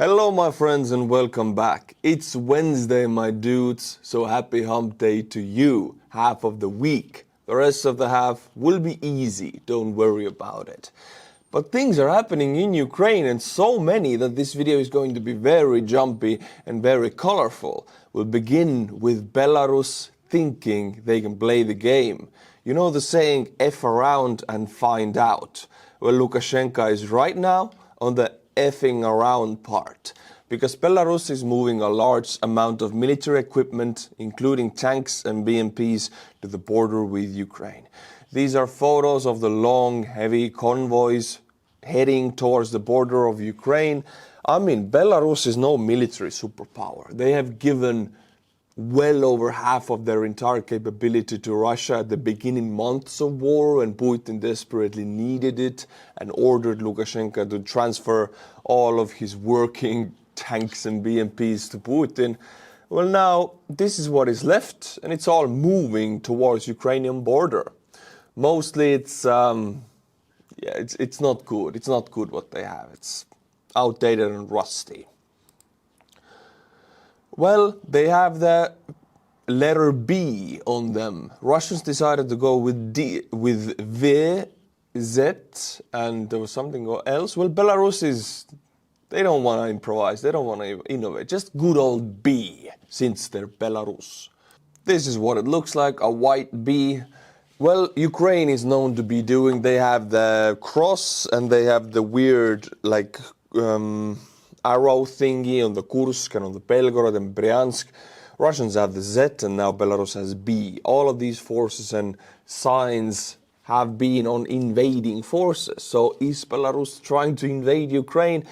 Hello my friends and welcome back. It's Wednesday my dudes, so happy hump day to you. Half of the week. The rest of the half will be easy, don't worry about it. But things are happening in Ukraine and so many that this video is going to be very jumpy and very colorful. We'll begin with Belarus thinking they can play the game. You know the saying, F around and find out. Well, Lukashenko is right now on the effing around part, because Belarus is moving a large amount of military equipment, including tanks and BMPs, to the border with Ukraine. These are photos of the long, heavy convoys heading towards the border of Ukraine. I mean, Belarus is no military superpower. They have given well over half of their entire capability to Russia at the beginning months of war, when Putin desperately needed it and ordered Lukashenko to transfer all of his working tanks and BMPs to Putin. Well, now this is what is left, and it's all moving towards Ukrainian border. Mostly it's not good. It's not good what they have. It's outdated and rusty. Well, they have the letter B on them. Russians decided to go with V, Z, and there was something else. Well, Belarus they don't want to improvise, they don't want to innovate. Just good old B, since they're Belarus. This is what it looks like, a white B. Well, Ukraine is known to be doing, they have the cross and they have the weird, like, arrow thingy on the Kursk and on the Belgorod and Bryansk. Russians have the Z and now Belarus has B. All of these forces and signs have been on invading forces. So is Belarus trying to invade Ukraine?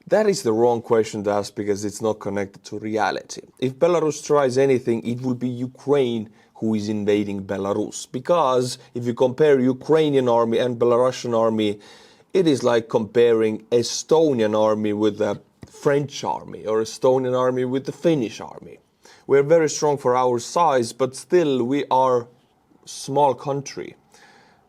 That is the wrong question to ask, because it's not connected to reality. If Belarus tries anything, it will be Ukraine who is invading Belarus. Because if you compare Ukrainian army and Belarusian army, it is like comparing Estonian army with the French army or Estonian army with the Finnish army. We're very strong for our size, but still we are a small country.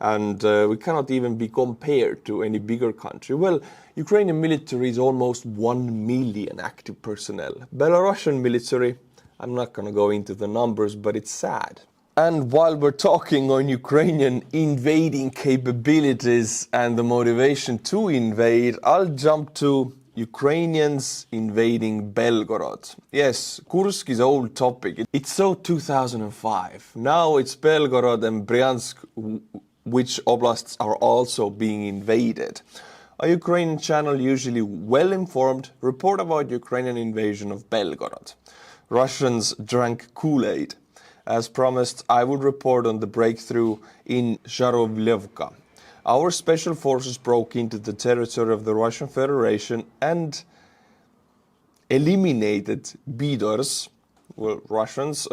And we cannot even be compared to any bigger country. Well, Ukrainian military is almost 1 million active personnel. Belarusian military, I'm not going to go into the numbers, but it's sad. And while we're talking on Ukrainian invading capabilities and the motivation to invade, I'll jump to Ukrainians invading Belgorod. Yes, Kursk is an old topic. It's so 2005. Now it's Belgorod and Bryansk, which oblasts are also being invaded. A Ukrainian channel, usually well informed, report about Ukrainian invasion of Belgorod. Russians drank Kool-Aid. As promised, I would report on the breakthrough in Zharovlevka. Our special forces broke into the territory of the Russian Federation and eliminated Belarus, well, Russians,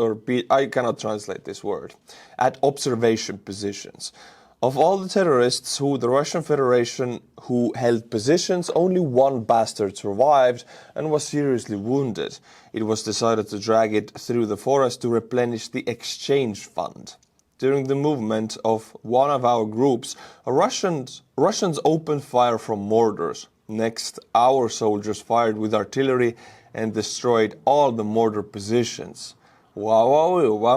I cannot translate this word, at observation positions. Of all the terrorists who the Russian Federation who held positions, only one bastard survived and was seriously wounded. It was decided to drag it through the forest to replenish the exchange fund. During the movement of one of our groups, Russians opened fire from mortars. Next, our soldiers fired with artillery and destroyed all the mortar positions. When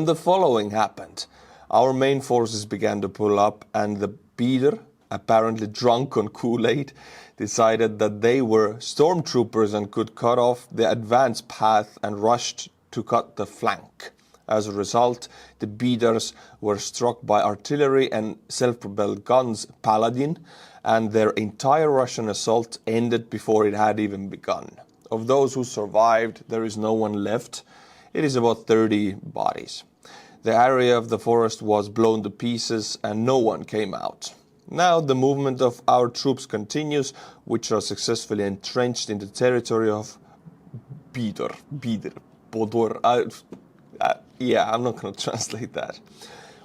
the following happened, our main forces began to pull up, and the Peter, apparently drunk on Kool-Aid, decided that they were stormtroopers and could cut off the advance path and rushed to cut the flank. As a result, the beaters were struck by artillery and self-propelled guns Paladin, and their entire Russian assault ended before it had even begun. Of those who survived, there is no one left. It is about 30 bodies. The area of the forest was blown to pieces and no one came out. Now the movement of our troops continues, which are successfully entrenched in the territory of Bodor. Yeah, I'm not going to translate that.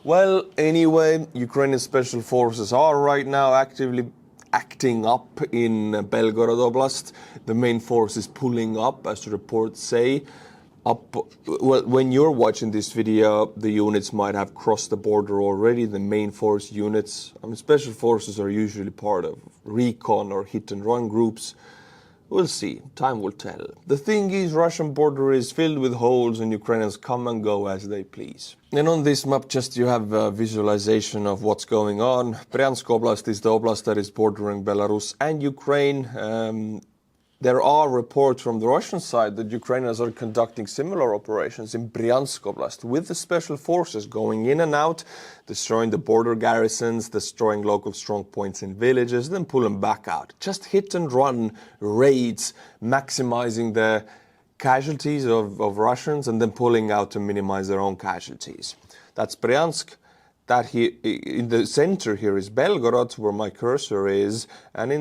Well, anyway, Ukrainian special forces are right now actively acting up in Belgorod Oblast. The main force is pulling up, as the reports say. Well, when you're watching this video, the units might have crossed the border already, the main force units. Special forces are usually part of recon or hit and run groups. We'll see. Time will tell. The thing is, Russian border is filled with holes and Ukrainians come and go as they please. And on this map, just you have a visualization of what's going on. Bryansk Oblast is the oblast that is bordering Belarus and Ukraine. There are reports from the Russian side that Ukrainians are conducting similar operations in Bryansk Oblast with the special forces going in and out, destroying the border garrisons, destroying local strong points in villages, then pulling back out. Just hit and run raids, maximizing the casualties of Russians and then pulling out to minimize their own casualties. That's Bryansk. That here in the center here is Belgorod, where my cursor is, and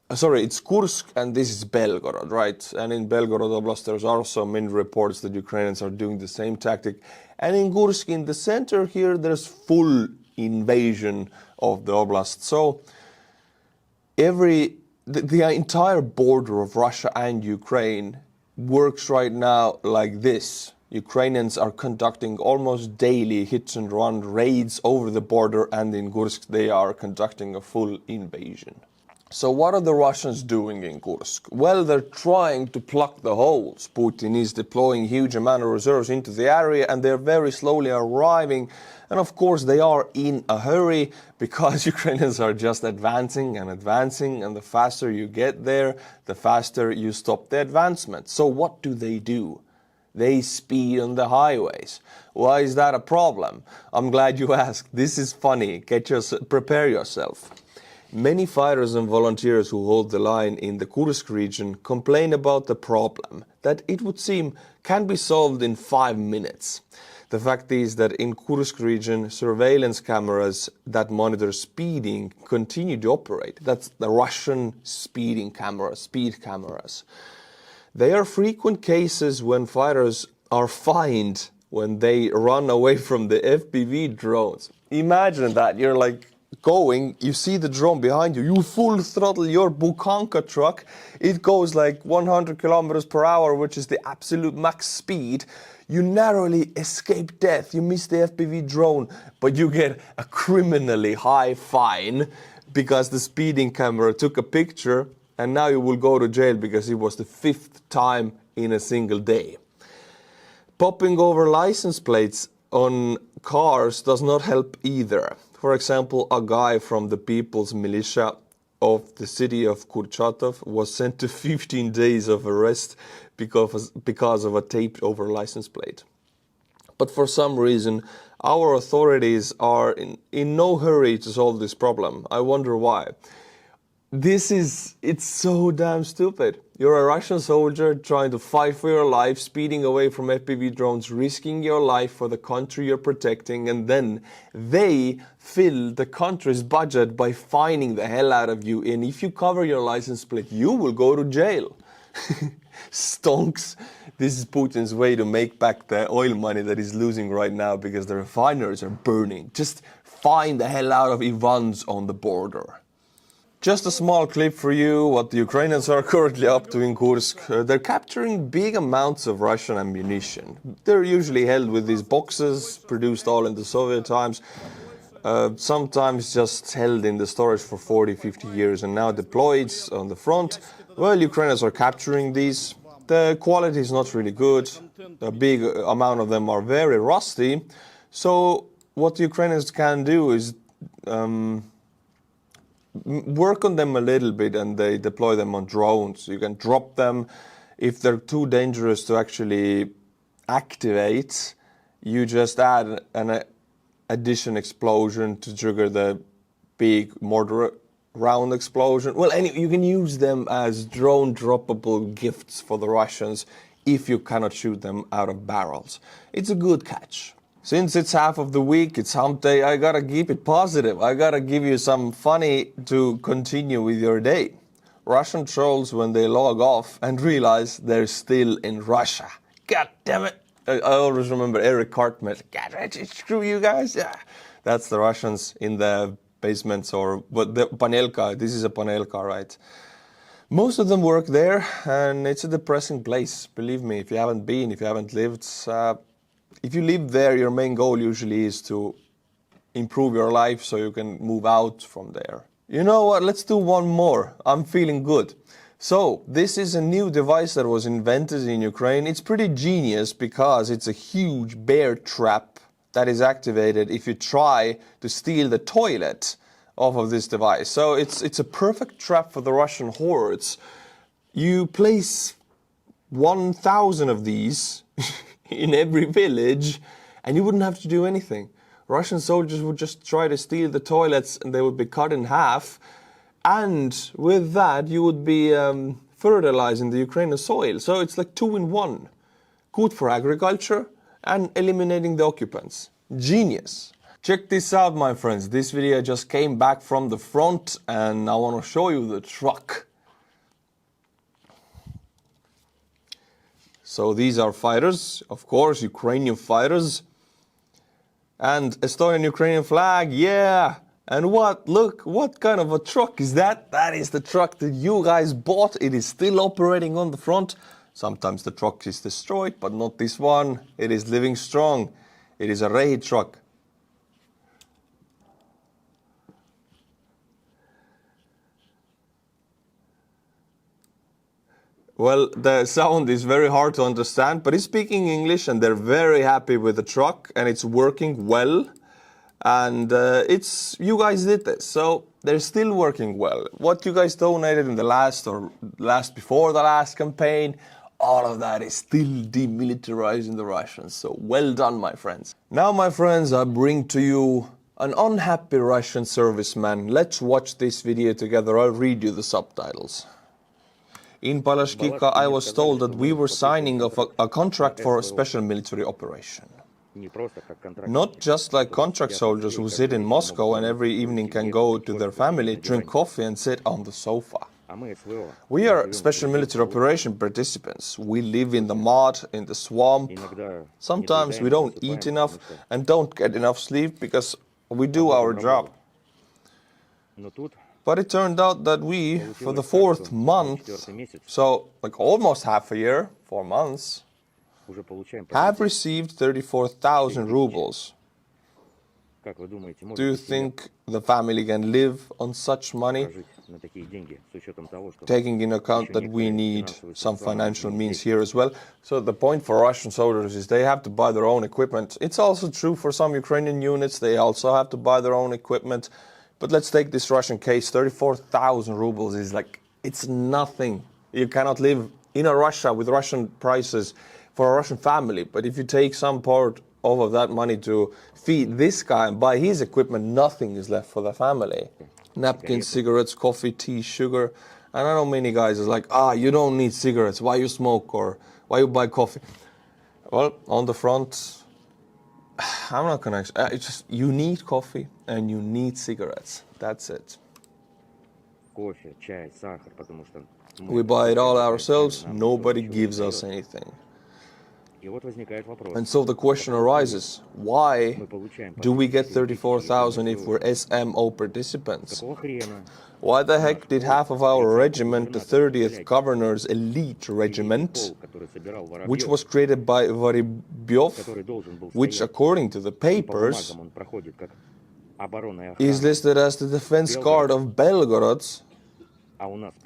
it's Kursk and this is Belgorod, right? And in Belgorod Oblast, there's also many reports that Ukrainians are doing the same tactic. And in Kursk, in the center here, there's full invasion of the oblast. So the entire border of Russia and Ukraine works right now like this. Ukrainians are conducting almost daily hit and run raids over the border, and in Kursk, they are conducting a full invasion. So what are the Russians doing in Kursk? Well, they're trying to plug the holes. Putin is deploying huge amount of reserves into the area and they're very slowly arriving. And of course they are in a hurry because Ukrainians are just advancing and advancing, and the faster you get there, the faster you stop the advancement. So what do? They speed on the highways. Why is that a problem? I'm glad you asked. This is funny. Prepare yourself. Many fighters and volunteers who hold the line in the Kursk region complain about the problem that it would seem can be solved in 5 minutes. The fact is that in Kursk region, surveillance cameras that monitor speeding continue to operate. That's the Russian speed cameras. There are frequent cases when fighters are fined when they run away from the FPV drones. Imagine that. You're like going, you see the drone behind you, you full throttle your Bukanka truck, it goes like 100 kilometers per hour, which is the absolute max speed. You narrowly escape death, you miss the FPV drone, but you get a criminally high fine because the speeding camera took a picture, and now you will go to jail because it was the 5th time in a single day. Popping over license plates on cars does not help either. For example, a guy from the People's Militia of the city of Kurchatov was sent to 15 days of arrest because of a taped over license plate. But for some reason, our authorities are in no hurry to solve this problem. I wonder why. It's so damn stupid. You're a Russian soldier trying to fight for your life, speeding away from FPV drones, risking your life for the country you're protecting, and then they fill the country's budget by fining the hell out of you. And if you cover your license plate, you will go to jail. Stonks. This is Putin's way to make back the oil money that he's losing right now because the refineries are burning. Just fine the hell out of Ivans on the border. Just a small clip for you, what the Ukrainians are currently up to in Kursk. They're capturing big amounts of Russian ammunition. They're usually held with these boxes, produced all in the Soviet times, sometimes just held in the storage for 40-50 years and now deployed on the front. Well, Ukrainians are capturing these. The quality is not really good. A big amount of them are very rusty. So what the Ukrainians can do is work on them a little bit, and they deploy them on drones. You can drop them. If they're too dangerous to actually activate, you just add an addition explosion to trigger the big mortar round explosion. Well, anyway, you can use them as drone droppable gifts for the Russians if you cannot shoot them out of barrels. It's a good catch. Since it's half of the week, it's hump day, I gotta keep it positive. I gotta give you some funny to continue with your day. Russian trolls when they log off and realize they're still in Russia. God damn it. I always remember Eric Cartman. God, screw you guys. Yeah. That's the Russians in the basements, but the Panelka. This is a Panelka, right? Most of them work there, and it's a depressing place. Believe me, if you haven't been, if you haven't lived, if you live there, your main goal usually is to improve your life so you can move out from there. You know what? Let's do one more. I'm feeling good. So this is a new device that was invented in Ukraine. It's pretty genius because it's a huge bear trap that is activated if you try to steal the toilet off of this device. So it's a perfect trap for the Russian hordes. You place 1,000 of these in every village and you wouldn't have to do anything. Russian soldiers would just try to steal the toilets and they would be cut in half. And with that, you would be fertilizing the Ukrainian soil. So it's like 2 in 1. Good for agriculture and eliminating the occupants. Genius. Check this out, my friends. This video just came back from the front and I want to show you the truck. So these are fighters, of course, Ukrainian fighters. And Estonian-Ukrainian flag, yeah. And what? Look, what kind of a truck is that? That is the truck that you guys bought. It is still operating on the front. Sometimes the truck is destroyed, but not this one. It is living strong. It is a Rehi truck. Well, the sound is very hard to understand, but it's speaking English and they're very happy with the truck and it's working well. And you guys did this, so they're still working well. What you guys donated in the before the last campaign, all of that is still demilitarizing the Russians. So well done, my friends. Now, my friends, I bring to you an unhappy Russian serviceman. Let's watch this video together. I'll read you the subtitles. In Balashkika, I was told that we were signing a contract for a special military operation. Not just like contract soldiers who sit in Moscow and every evening can go to their family, drink coffee and sit on the sofa. We are special military operation participants. We live in the mud, in the swamp. Sometimes we don't eat enough and don't get enough sleep because we do our job. But it turned out that we, for the 4th month, so like almost half a year, 4 months, have received 34,000 rubles. Do you think the family can live on such money? Taking into account that we need some financial means here as well. So the point for Russian soldiers is they have to buy their own equipment. It's also true for some Ukrainian units. They also have to buy their own equipment. But let's take this Russian case. 34,000 rubles is like, it's nothing. You cannot live in a Russia with Russian prices for a Russian family. But if you take some part of that money to feed this guy and buy his equipment, nothing is left for the family. Napkins, cigarettes, coffee, tea, sugar. And I know many guys are like, you don't need cigarettes. Why you smoke or why you buy coffee? Well, on the front, I'm not gonna. It's just you need coffee and you need cigarettes. That's it. We buy it all ourselves. Nobody gives us anything. And so the question arises: why do we get 34,000 if we're SMO participants? Why the heck did half of our regiment, the 30th Governor's Elite Regiment, which was created by Vorybyov, which according to the papers is listed as the defense guard of Belgorod,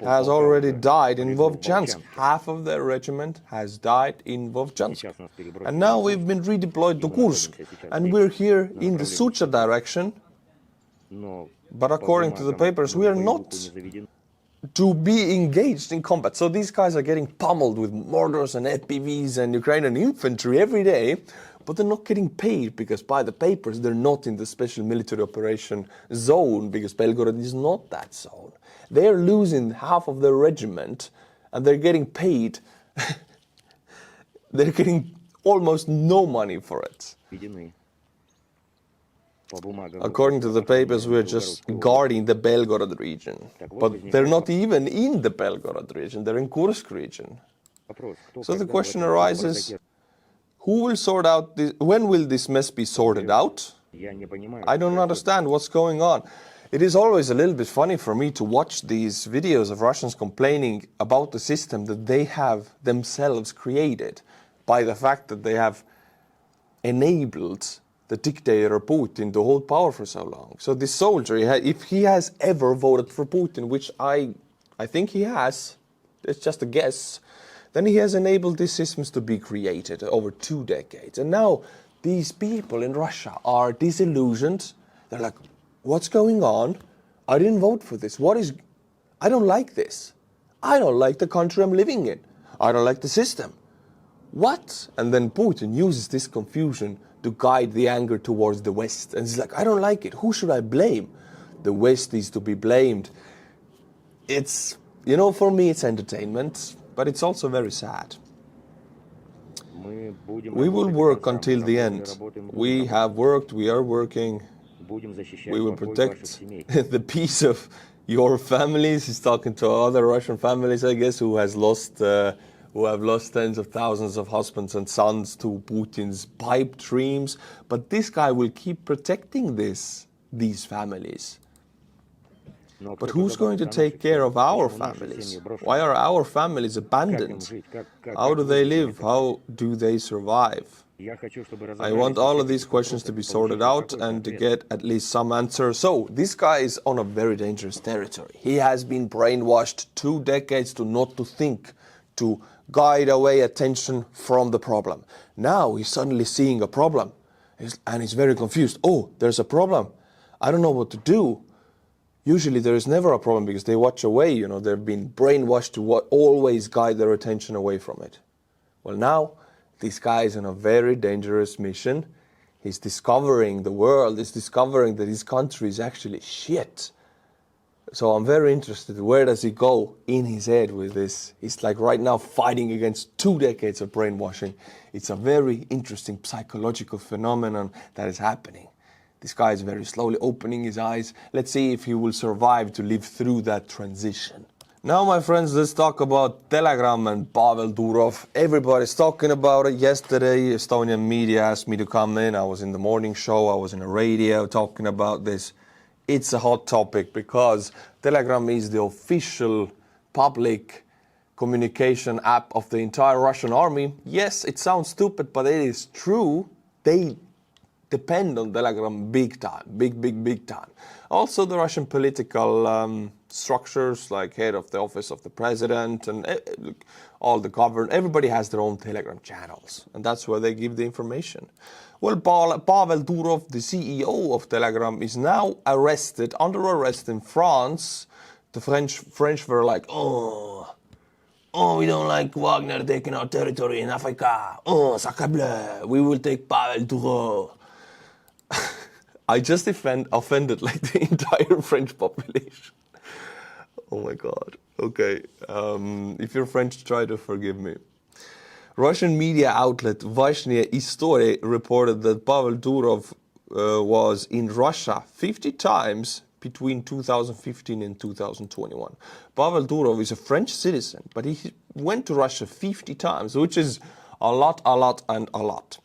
has already died in Vovchansk. Half of their regiment has died in Vovchansk. And now we've been redeployed to Kursk, and we're here in the Sucha direction. But according to the papers, we are not to be engaged in combat. So these guys are getting pummeled with mortars and FPVs and Ukrainian infantry every day, but they're not getting paid because by the papers they're not in the special military operation zone because Belgorod is not that zone. They're losing half of their regiment and they're getting paid. They're getting almost no money for it. According to the papers, we're just guarding the Belgorod region. But they're not even in the Belgorod region, they're in Kursk region. So the question arises, who will sort out this? When will this mess be sorted out? I don't understand what's going on. It is always a little bit funny for me to watch these videos of Russians complaining about the system that they have themselves created by the fact that they have enabled the dictator Putin to hold power for so long. So this soldier, if he has ever voted for Putin, which I think he has, it's just a guess, then he has enabled these systems to be created over 2 decades. And now these people in Russia are disillusioned. They're like, what's going on? I didn't vote for this. I don't like this. I don't like the country I'm living in. I don't like the system. What? And then Putin uses this confusion to guide the anger towards the West. And he's like, I don't like it. Who should I blame? The West is to be blamed. It's, for me it's entertainment, but it's also very sad. We will work until the end. We have worked, we are working. We will protect the peace of your families. He's talking to other Russian families, I guess, who have lost tens of thousands of husbands and sons to Putin's pipe dreams. But this guy will keep protecting these families. But who's going to take care of our families? Why are our families abandoned? How do they live? How do they survive? I want all of these questions to be sorted out and to get at least some answer. So, this guy is on a very dangerous territory. He has been brainwashed 2 decades to not to think, to guide away attention from the problem. Now he's suddenly seeing a problem and he's very confused. Oh, there's a problem. I don't know what to do. Usually there is never a problem because they watch away, they've been brainwashed to always guide their attention away from it. Well, now this guy is on a very dangerous mission. He's discovering the world, he's discovering that his country is actually shit. So I'm very interested, where does he go in his head with this? He's like right now fighting against 2 decades of brainwashing. It's a very interesting psychological phenomenon that is happening. This guy is very slowly opening his eyes. Let's see if he will survive to live through that transition. Now, my friends, let's talk about Telegram and Pavel Durov. Everybody's talking about it. Yesterday, Estonian media asked me to come in. I was in the morning show. I was in a radio talking about this. It's a hot topic because Telegram is the official public communication app of the entire Russian army. Yes, it sounds stupid, but it is true. They depend on Telegram big time, big time. Also the Russian political structures, like head of the office of the president and all the government, everybody has their own Telegram channels, and that's where they give the information. Well, Pavel Durov, the CEO of Telegram, is now under arrest in France. The French were like, oh, we don't like Wagner taking our territory in Africa. Oh, sacre bleu, we will take Pavel Durov. I just offended like the entire French population. Oh my God. Okay. If you're French, try to forgive me. Russian media outlet Vashnia Istorie reported that Pavel Durov was in Russia 50 times between 2015 and 2021. Pavel Durov is a French citizen, but he went to Russia 50 times, which is a lot.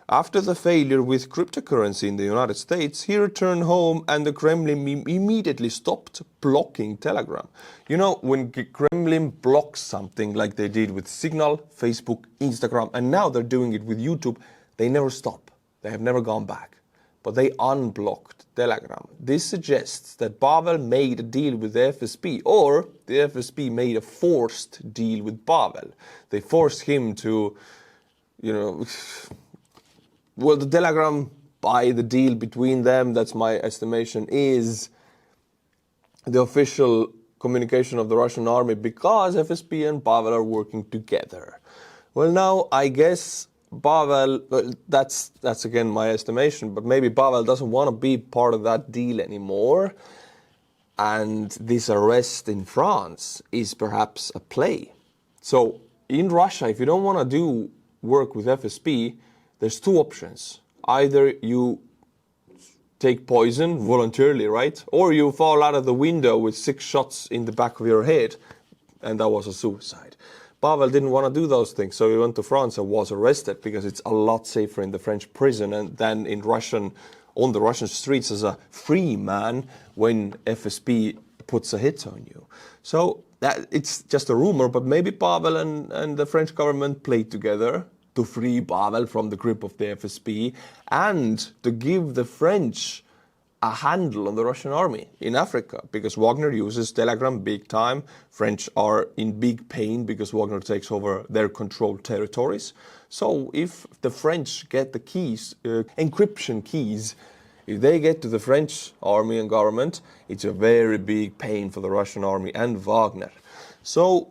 After the failure with cryptocurrency in the United States, he returned home and the Kremlin immediately stopped blocking Telegram. When Kremlin blocks something like they did with Signal, Facebook, Instagram, and now they're doing it with YouTube, they never stop. They have never gone back. But they unblocked Telegram. This suggests that Pavel made a deal with the FSB, or the FSB made a forced deal with Pavel. They forced him to, well, the Telegram, by the deal between them, that's my estimation, is the official communication of the Russian army because FSB and Pavel are working together. Well, now, I guess Pavel, that's again my estimation, but maybe Pavel doesn't want to be part of that deal anymore. And this arrest in France is perhaps a play. So in Russia, if you don't want to do work with FSB, there's 2 options. Either you take poison voluntarily, right? Or you fall out of the window with 6 shots in the back of your head, and that was a suicide. Pavel didn't want to do those things, so he went to France and was arrested because it's a lot safer in the French prison than on the Russian streets as a free man when FSB puts a hit on you. So it's just a rumor, but maybe Pavel and the French government played together to free Pavel from the grip of the FSB and to give the French a handle on the Russian army in Africa, because Wagner uses Telegram big time. French are in big pain because Wagner takes over their controlled territories. So if the French get the keys, encryption keys, if they get to the French army and government, it's a very big pain for the Russian army and Wagner. So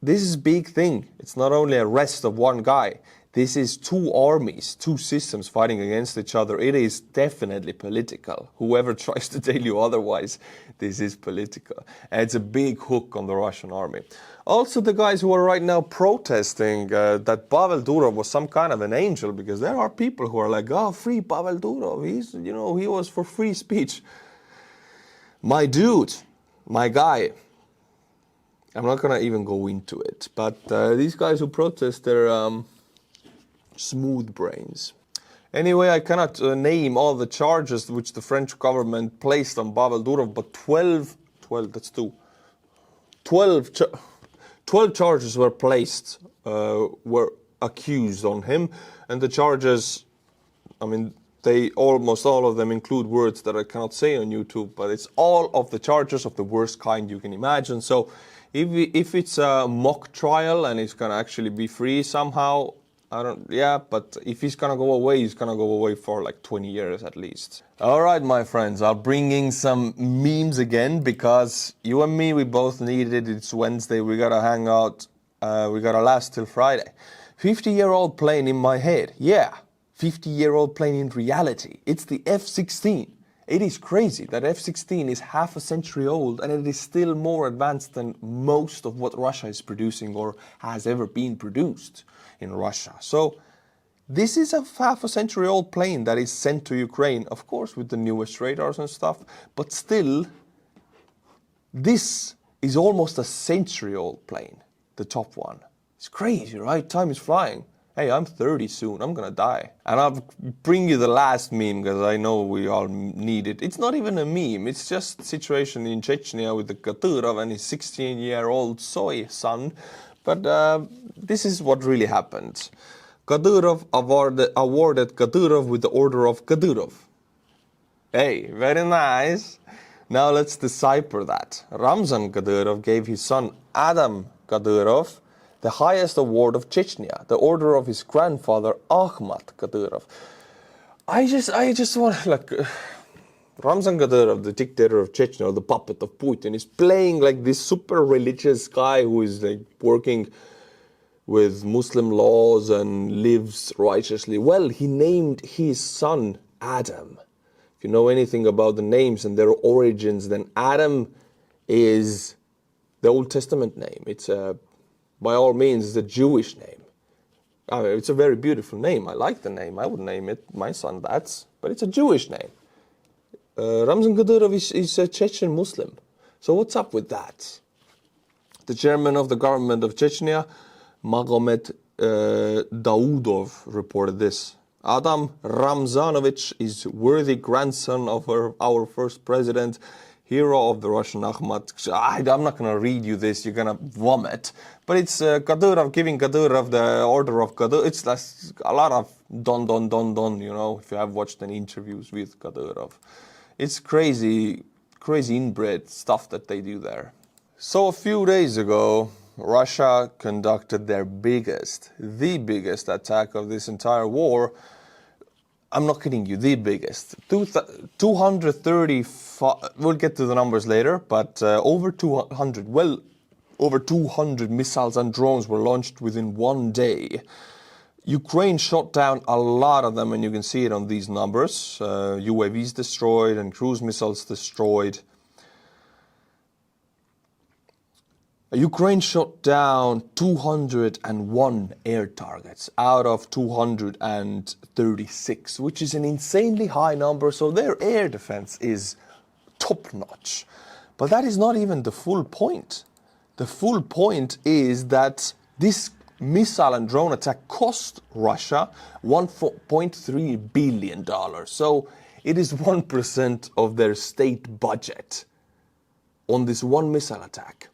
this is a big thing. It's not only arrest of one guy. This is two armies, two systems fighting against each other. It is definitely political. Whoever tries to tell you otherwise, this is political. And it's a big hook on the Russian army. Also, the guys who are right now protesting that Pavel Durov was some kind of an angel, because there are people who are like, oh, free Pavel Durov. He was for free speech. My dude, my guy. I'm not going to even go into it. But these guys who protest, they're smooth brains. Anyway, I cannot name all the charges which the French government placed on Pavel Durov, but 12 charges were placed, were accused on him. And the charges, I mean, almost all of them include words that I cannot say on YouTube, but it's all of the charges of the worst kind you can imagine. So if it's a mock trial and it's going to actually be free somehow, but if he's gonna go away, he's gonna go away for like 20 years at least. All right, my friends, I'll bring in some memes again, because you and me, we both need it. It's Wednesday, we gotta hang out, we gotta last till Friday. 50-year-old plane in my head, yeah, 50-year-old plane in reality. It's the F-16. It is crazy that F-16 is half a century old, and it is still more advanced than most of what Russia is producing or has ever been produced in Russia. So this is a half a century old plane that is sent to Ukraine, of course with the newest radars and stuff, but still this is almost a century old plane, the top one. It's crazy, right? Time is flying. Hey, I'm 30 soon, I'm gonna die. And I'll bring you the last meme, because I know we all need it. It's not even a meme, it's just situation in Chechnya with the Kadyrov and his 16-year-old soy son. But this is what really happened. Kadyrov awarded Kadyrov with the Order of Kadyrov. Hey, very nice. Now let's decipher that. Ramzan Kadyrov gave his son Artem Kadyrov the highest award of Chechnya, the order of his grandfather Ahmat Kadyrov. I just want like Ramzan Kadyrov, the dictator of Chechnya, or the puppet of Putin, is playing like this super religious guy who is like working with Muslim laws and lives righteously. Well, he named his son Adam. If you know anything about the names and their origins, then Adam is the Old Testament name. It's by all means, it's a Jewish name. I mean, it's a very beautiful name. I like the name. I would name it my son that, but it's a Jewish name. Ramzan Kadyrov is a Chechen Muslim. So what's up with that? The chairman of the government of Chechnya, Magomed Daudov, reported this. Adam Ramzanovich is worthy grandson of our first president, hero of the Russian Ahmat. I'm not going to read you this, you're going to vomit. But it's Kadyrov giving Kadyrov the order of Kadyrov. It's a lot of don, you know, if you have watched any interviews with Kadyrov. It's crazy inbred stuff that they do there. So a few days ago, Russia conducted their the biggest attack of this entire war. I'm not kidding you, the biggest. 235, we'll get to the numbers later, but over 200 missiles and drones were launched within one day. Ukraine shot down a lot of them, and you can see it on these numbers. UAVs destroyed and cruise missiles destroyed. Ukraine shot down 201 air targets out of 236, which is an insanely high number, so their air defense is top-notch. But that is not even the full point. The full point is that this missile and drone attack cost Russia $1.3 billion. So it is 1% of their state budget on this one missile attack.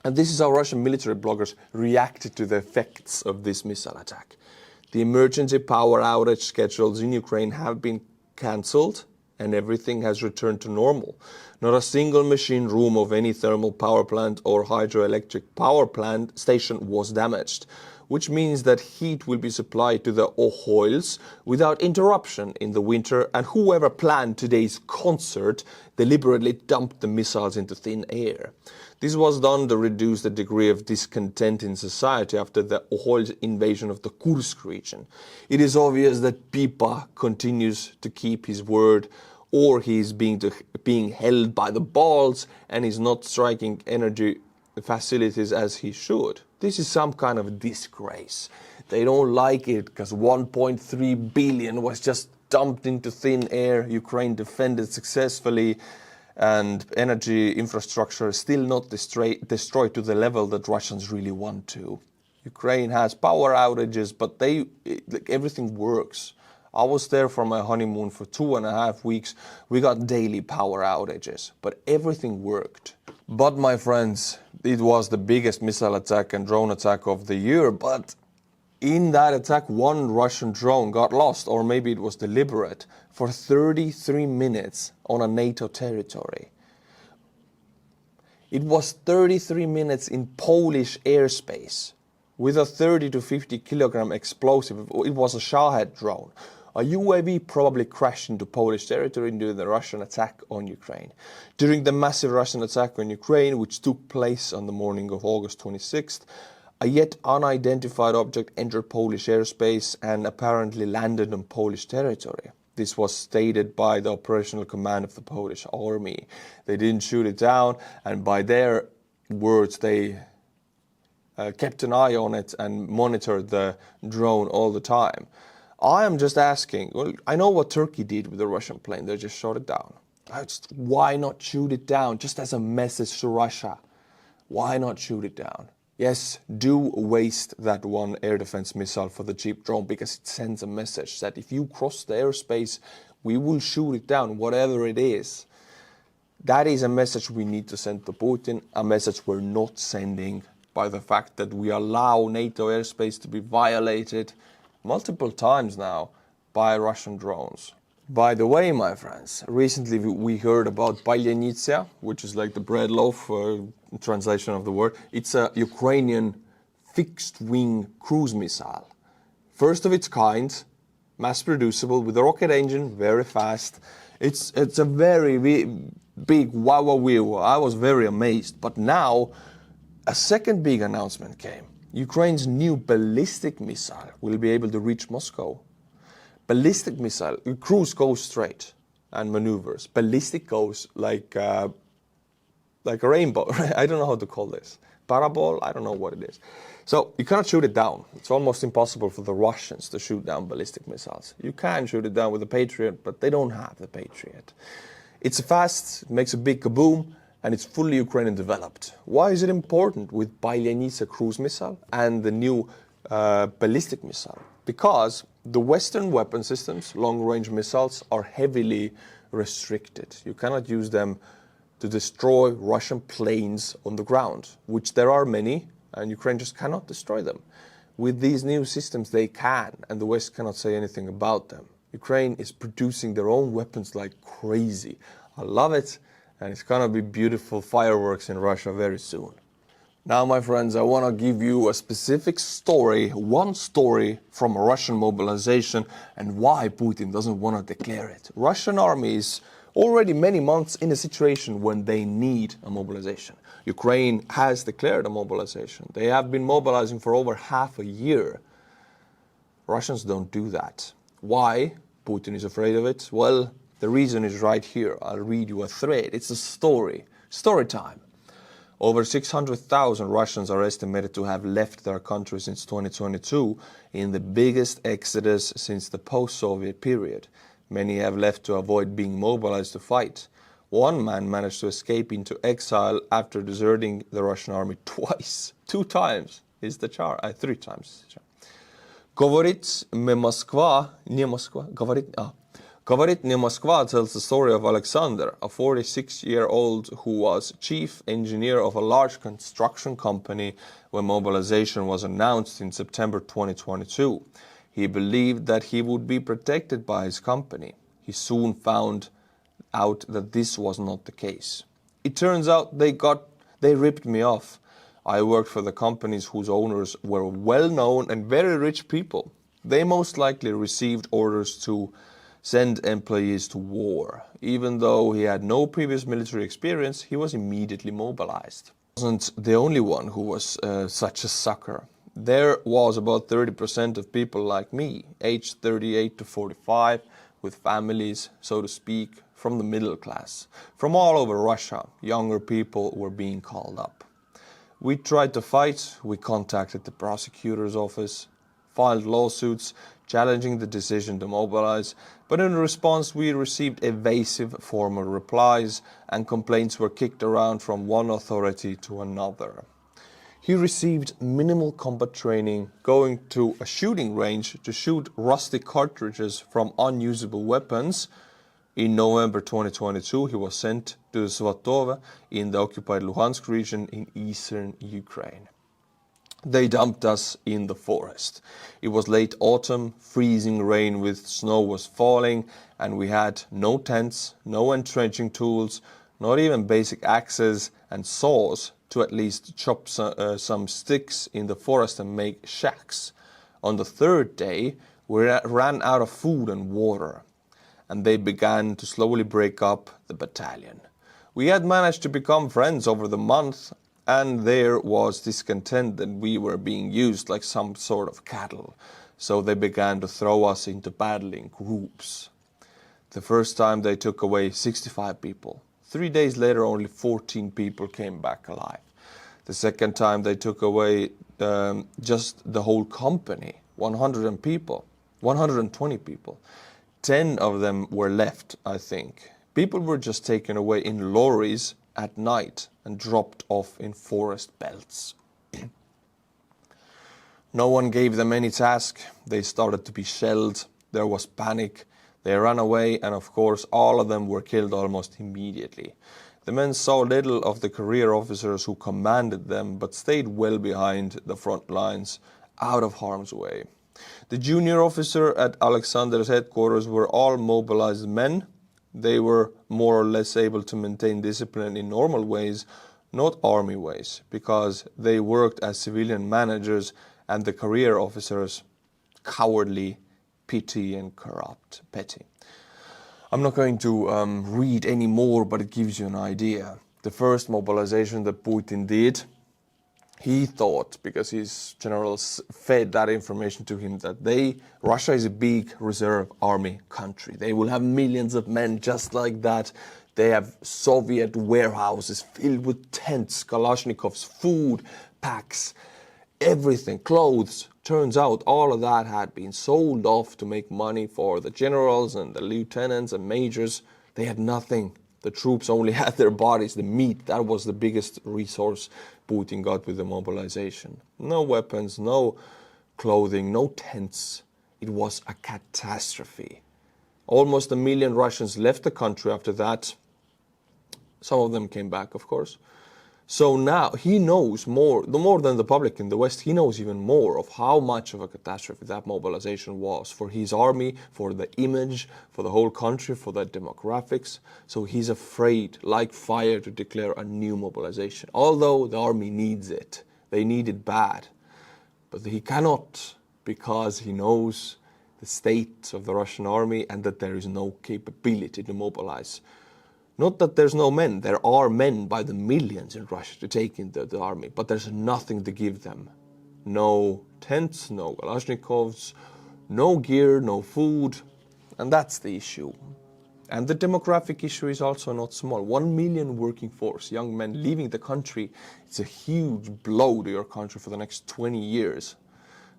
And this is how Russian military bloggers reacted to the effects of this missile attack. The emergency power outage schedules in Ukraine have been cancelled, and everything has returned to normal. Not a single machine room of any thermal power plant or hydroelectric power plant station was damaged, which means that heat will be supplied to the Ohoils without interruption in the winter, and whoever planned today's concert deliberately dumped the missiles into thin air. This was done to reduce the degree of discontent in society after the Ohoils invasion of the Kursk region. It is obvious that Pipa continues to keep his word, or he is being held by the balls and is not striking energy facilities as he should. This is some kind of disgrace. They don't like it because 1.3 billion was just dumped into thin air. Ukraine defended successfully, and energy infrastructure is still not destroyed to the level that Russians really want to. Ukraine has power outages, but everything works. I was there for my honeymoon for 2.5 weeks. We got daily power outages, but everything worked. But my friends, it was the biggest missile attack and drone attack of the year, but in that attack, one Russian drone got lost, or maybe it was deliberate, for 33 minutes on a NATO territory. It was 33 minutes in Polish airspace with a 30 to 50 kilogram explosive. It was a Shahed drone. A UAV probably crashed into Polish territory during the Russian attack on Ukraine. During the massive Russian attack on Ukraine, which took place on the morning of August 26th, a yet unidentified object entered Polish airspace and apparently landed on Polish territory. This was stated by the operational command of the Polish army. They didn't shoot it down, and by their words, they kept an eye on it and monitored the drone all the time. I am just asking, well, I know what Turkey did with the Russian plane. They just shot it down. Why not shoot it down, just as a message to Russia? Why not shoot it down? Yes, do waste that one air defense missile for the cheap drone, because it sends a message that if you cross the airspace, we will shoot it down, whatever it is. That is a message we need to send to Putin, a message we're not sending by the fact that we allow NATO airspace to be violated multiple times now by Russian drones. By the way, my friends, recently we heard about Palyanytsia, which is like the bread loaf, translation of the word. It's a Ukrainian fixed-wing cruise missile. First of its kind, mass-producible, with a rocket engine, very fast. It's a very big wow. I was very amazed. But now, a second big announcement came. Ukraine's new ballistic missile will be able to reach Moscow. Ballistic missile, cruise goes straight and maneuvers. Ballistic goes like a rainbow. I don't know how to call this. Parabol, I don't know what it is. So you cannot shoot it down. It's almost impossible for the Russians to shoot down ballistic missiles. You can shoot it down with the Patriot, but they don't have the Patriot. It's fast, it makes a big kaboom, and it's fully Ukrainian developed. Why is it important with Palyanytsia cruise missile and the new ballistic missile? Because the Western weapon systems, long-range missiles, are heavily restricted. You cannot use them to destroy Russian planes on the ground, which there are many, and Ukraine just cannot destroy them. With these new systems, they can, and the West cannot say anything about them. Ukraine is producing their own weapons like crazy. I love it, and it's gonna be beautiful fireworks in Russia very soon. Now, my friends, I want to give you a specific story, one story from a Russian mobilization and why Putin doesn't want to declare it. Russian army is already many months in a situation when they need a mobilization. Ukraine has declared a mobilization. They have been mobilizing for over half a year. Russians don't do that. Why Putin is afraid of it? Well, the reason is right here. I'll read you a thread. It's a story. Story time. Over 600,000 Russians are estimated to have left their country since 2022 in the biggest exodus since the post-Soviet period. Many have left to avoid being mobilized to fight. One man managed to escape into exile after deserting the Russian army twice. 2 times is the chart. 3 times. Говорит не Москва, tells the story of Alexander, a 46-year-old who was chief engineer of a large construction company when mobilization was announced in September 2022. He believed that he would be protected by his company. He soon found out that this was not the case. It turns out they ripped me off. I worked for the companies whose owners were well-known and very rich people. They most likely received orders to send employees to war. Even though he had no previous military experience, he was immediately mobilized. He wasn't the only one who was such a sucker. There was about 30% of people like me, aged 38 to 45, with families, so to speak, from the middle class. From all over Russia, younger people were being called up. We tried to fight, we contacted the prosecutor's office, filed lawsuits challenging the decision to mobilize, but in response we received evasive formal replies and complaints were kicked around from one authority to another. He received minimal combat training, going to a shooting range to shoot rusty cartridges from unusable weapons. In November 2022, he was sent to Svatove in the occupied Luhansk region in eastern Ukraine. They dumped us in the forest. It was late autumn, freezing rain with snow was falling, and we had no tents, no entrenching tools, not even basic axes and saws to at least chop some sticks in the forest and make shacks. On the third day, we ran out of food and water, and they began to slowly break up the battalion. We had managed to become friends over the month, and there was discontent that we were being used like some sort of cattle, so they began to throw us into battle in groups. The first time they took away 65 people. 3 days later only 14 people came back alive. The second time they took away just the whole company, 120 people. 10 of them were left, I think. People were just taken away in lorries at night and dropped off in forest belts. No one gave them any task. They started to be shelled. There was panic. They ran away, and of course all of them were killed almost immediately. The men saw little of the career officers who commanded them, but stayed well behind the front lines, out of harm's way. The junior officer at Alexander's headquarters were all mobilized men. They were more or less able to maintain discipline in normal ways, not army ways, because they worked as civilian managers, and the career officers cowardly, petty and corrupt. Petty. I'm not going to read any more, but it gives you an idea. The first mobilization that Putin did, he thought, because his generals fed that information to him, that Russia is a big reserve army country. They will have millions of men just like that. They have Soviet warehouses filled with tents, Kalashnikovs, food, packs, everything, clothes. Turns out all of that had been sold off to make money for the generals and the lieutenants and majors. They had nothing. The troops only had their bodies, the meat. That was the biggest resource Putin got with the mobilization. No weapons, no clothing, no tents. It was a catastrophe. Almost 1 million Russians left the country after that. Some of them came back, of course. So now he knows more than the public in the West. He knows even more of how much of a catastrophe that mobilization was for his army, for the image, for the whole country, for the demographics. So he's afraid, like fire, to declare a new mobilization. Although the army needs it. They need it bad. But he cannot, because he knows the state of the Russian army and that there is no capability to mobilize. Not that there's no men. There are men by the millions in Russia to take in the army, but there's nothing to give them. No tents, no Kalashnikovs, no gear, no food, and that's the issue. And the demographic issue is also not small. 1 million working force, young men leaving the country. It's a huge blow to your country for the next 20 years.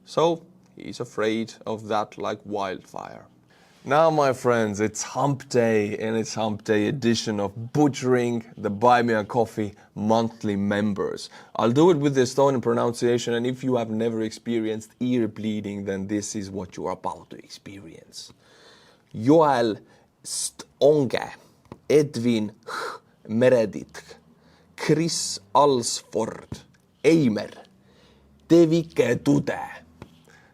So he's afraid of that like wildfire. Now, my friends, it's hump day, and it's hump day edition of butchering the Buy Me a Coffee monthly members. I'll do it with the Estonian pronunciation, and if you have never experienced ear bleeding, then this is what you are about to experience. Joel Stonge, Edwin Meredith, Chris Alsford, Eimer, Devike Tude.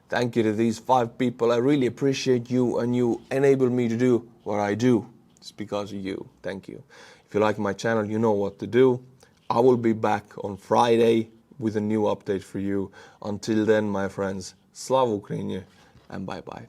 Thank you to these 5 people. I really appreciate you, and you enable me to do what I do. It's because of you. Thank you. If you like my channel, you know what to do. I will be back on Friday with a new update for you. Until then, my friends, Slava Ukraini, and bye-bye.